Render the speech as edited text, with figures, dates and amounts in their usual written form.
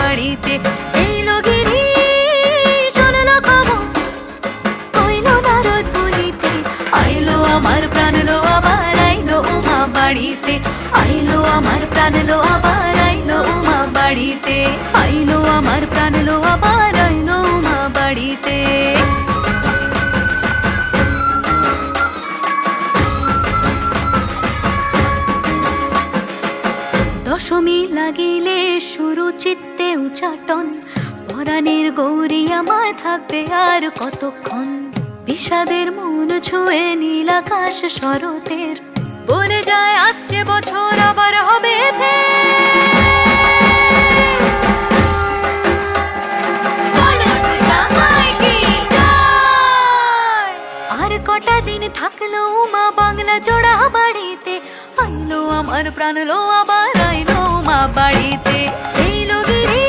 বাড়িতে। এলো গিরি শুনলো খবর, হইলো নারদ বলিতে, আইলো আমার প্রাণ লো আবার আইলো উমা বাড়িতে, আইলো আমার প্রাণ লো আবার আইলো উমা বাড়িতে, আইলো আমার প্রাণ লো আবার আইলো উমা বাড়িতে। দশমী লাগিলে শুরু চিত্তে উচাটন, পরাণের গৌরী আমার থাকবে আর কতক্ষণ। বিষাদের মন ছুঁয়ে নীল আকাশ শরতের, বলে যায় আসছে বছর আবার হবে আর কটা দিন থাকলো উমা বাংলা জোড়া বাড়িতে, আইলো আমার প্রাণ লো আবার আইলো উমা বাড়িতে।